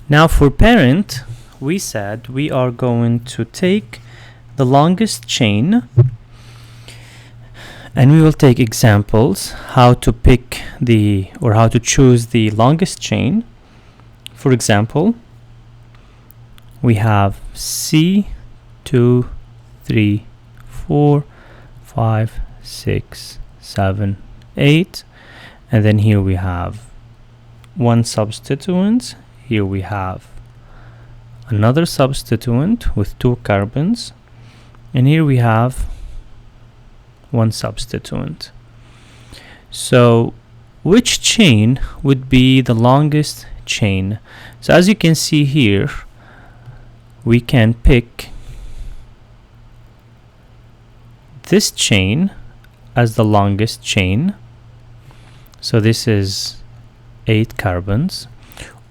Now for parent, we said we are going to take the longest chain, and we will take examples how to pick how to choose the longest chain. For example, we have C 2 3 4 5 6 7 8, and then here we have one substituent. Here we have another substituent with 2 carbons, and here we have one substituent. So which chain would be the longest chain? So as you can see here, we can pick this chain as the longest chain. So this is 8 carbons.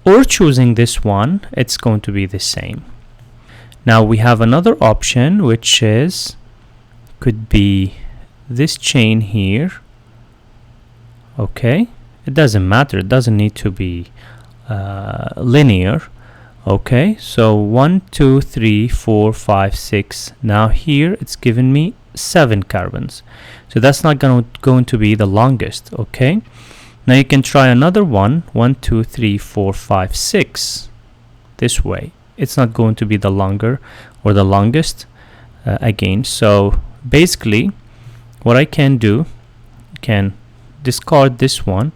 Or choosing this one, it's going to be the same. Now we have another option, which could be this chain here. Okay, it doesn't matter, it doesn't need to be linear. Okay, so 1 2 3 4 5 6. Now here it's given me 7 carbons, so that's not going to be the longest. Okay, now you can try another one. 1 2 3 4 5 6. This way it's not going to be the longer or the longest again. So basically what I can do, can discard this one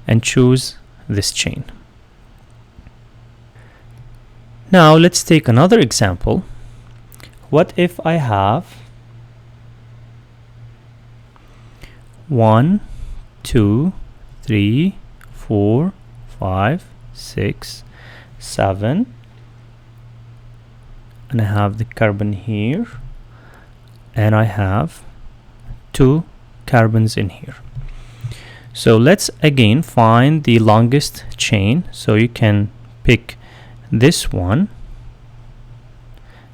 and choose this chain. Now let's take another example. What if I have 1 2 3 4 5 6 7, and I have the carbon here, and I have 2 carbons in here. So let's again find the longest chain. So you can pick this one,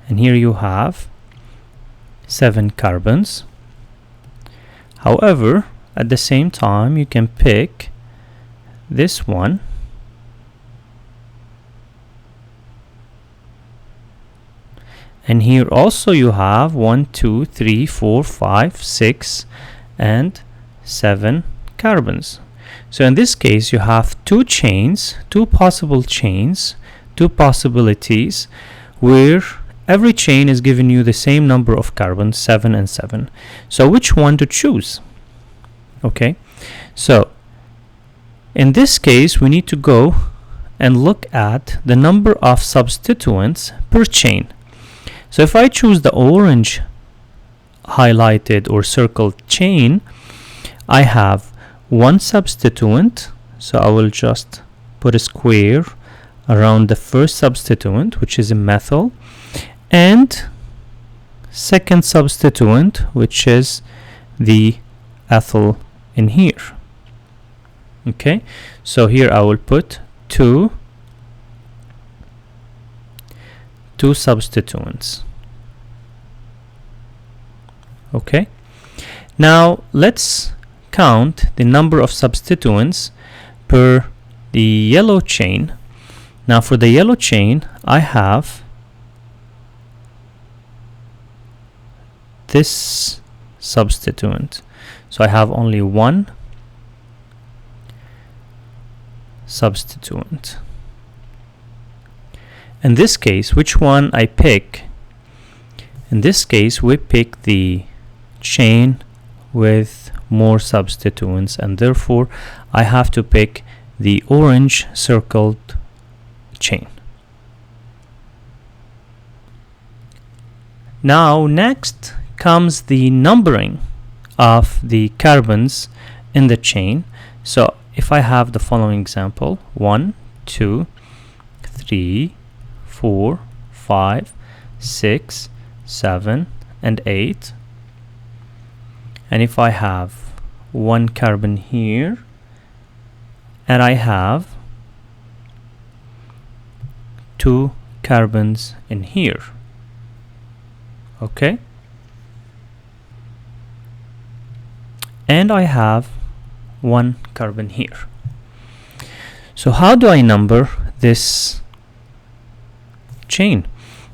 and here you have 7 carbons. However, at the same time you can pick this one, and here also you have 1 2 3 4 5 6 and 7 carbons. So in this case you have 2 chains, 2 possible chains, 2 possibilities, where every chain is giving you the same number of carbons, 7 and 7. So which one to choose? Okay, so in this case we need to go and look at the number of substituents per chain. So if I choose the orange highlighted or circled chain, I have 1 substituent, so I will just put a square around the first substituent, which is a methyl, and second substituent, which is the ethyl in here. Okay, so here I will put two substituents. Okay, now let's count the number of substituents per the yellow chain. Now for the yellow chain, I have this substituent, so I have only 1 substituent. In this case, which one I pick? In this case, we pick the chain with more substituents, and therefore I have to pick the orange circled chain. Now next comes the numbering of the carbons in the chain. So if I have the following example, 1 2 3 4 5 6 7 and 8, and if I have 1 carbon here, and I have 2 carbons in here. Okay, and I have 1 carbon here. So how do I number this chain.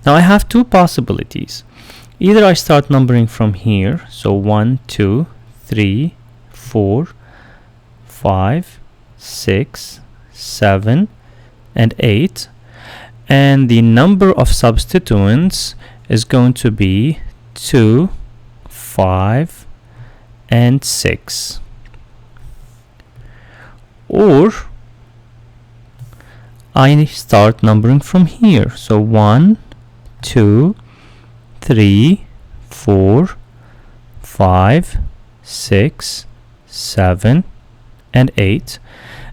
Now I have two possibilities. Either I start numbering from here, so 1, 2, 3, 4, 5, 6, 7, and 8, and the number of substituents is going to be 2, 5, and 6. Or I start numbering from here, so 1, 2, 3, 4, 5, 6, 7, and 8,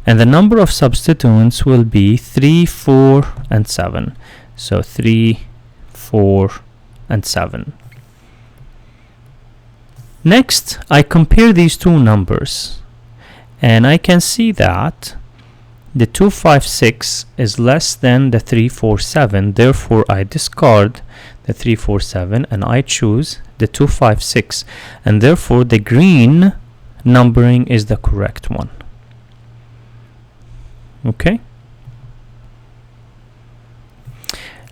and the number of substituents will be 3, 4, and 7. So 3, 4, and 7. Next, I compare these two numbers, and I can see that the 256 is less than the 347. Therefore, I discard the 347 and I choose the 256, and therefore the green numbering is the correct one. Okay,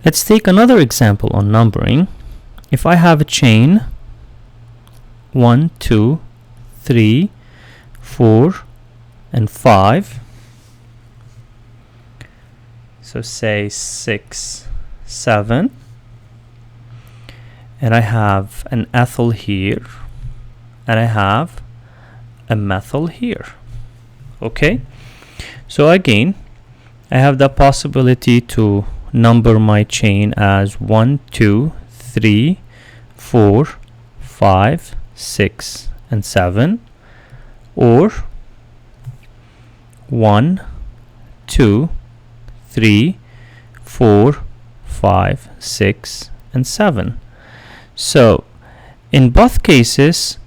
let's take another example on numbering. If I have a chain 1, 2, 3, 4, and 5, so say 6, 7, and I have an ethyl here, and I have a methyl here. Okay, so again, I have the possibility to number my chain as 1, 2, 3, 4, 5, 6, and 7, or 1, 2, 3, 4, 5, 6, and 7. So in both cases,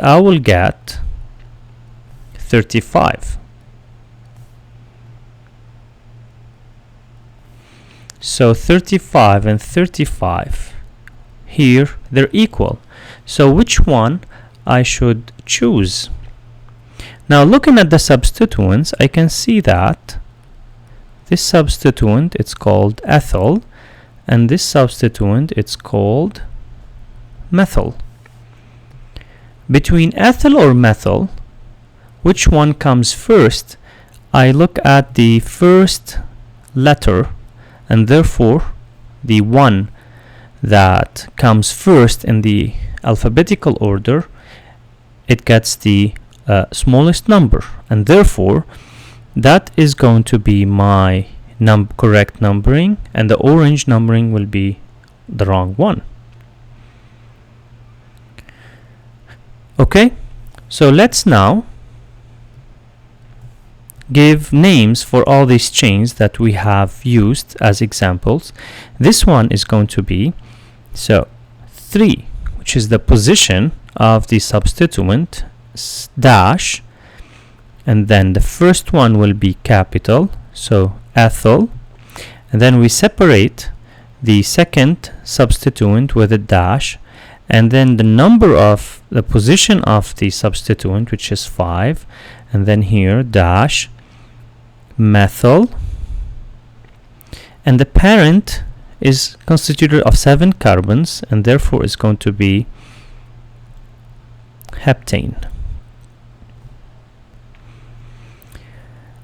I will get 35. So 35 and 35 here, they're equal. So which one I should choose? Now looking at the substituents, I can see that this substituent, it's called ethyl, and this substituent, it's called methyl. Between ethyl or methyl, which one comes first? I look at the first letter, and therefore the one that comes first in the alphabetical order, it gets the smallest number, and therefore that is going to be my correct numbering, and the orange numbering will be the wrong one. Okay, so let's now give names for all these chains that we have used as examples. This one is going to be 3, which is the position of the substituent, dash, and then the first one will be capital, so ethyl, and then we separate the second substituent with a dash, and then the number of the position of the substituent, which is 5, and then here dash, methyl, and the parent is constituted of 7 carbons, and therefore is going to be heptane.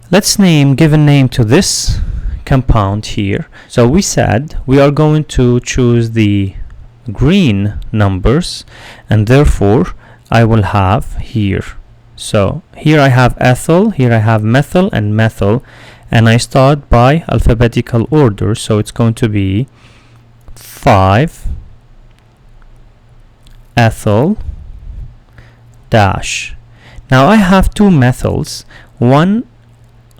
Let's give a name to this compound here. So we said we are going to choose the green numbers, and therefore I will have here. So here I have ethyl, here I have methyl and methyl, and I start by alphabetical order, so it's going to be 5 ethyl dash. Now I have two methyls, one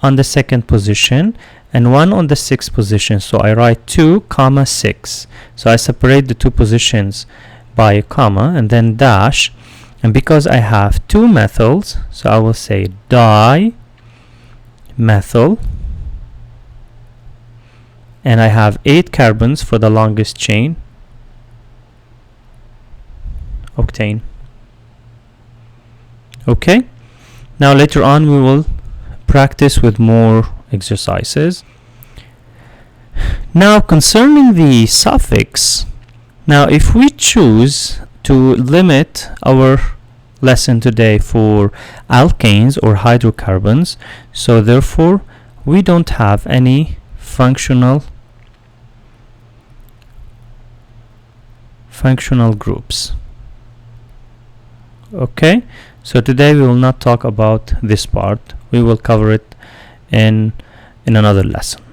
on the second position and one on the 6th position, so I write 2, 6. So I separate the two positions by a comma and then dash, and because I have two methyls, so I will say di methyl, and I have 8 carbons for the longest chain, octane. Okay, now later on we will practice with more exercises. Now concerning the suffix, now if we choose to limit our lesson today for alkanes or hydrocarbons, so therefore we don't have any functional groups. Okay, so today we will not talk about this part. We will cover it in another lesson.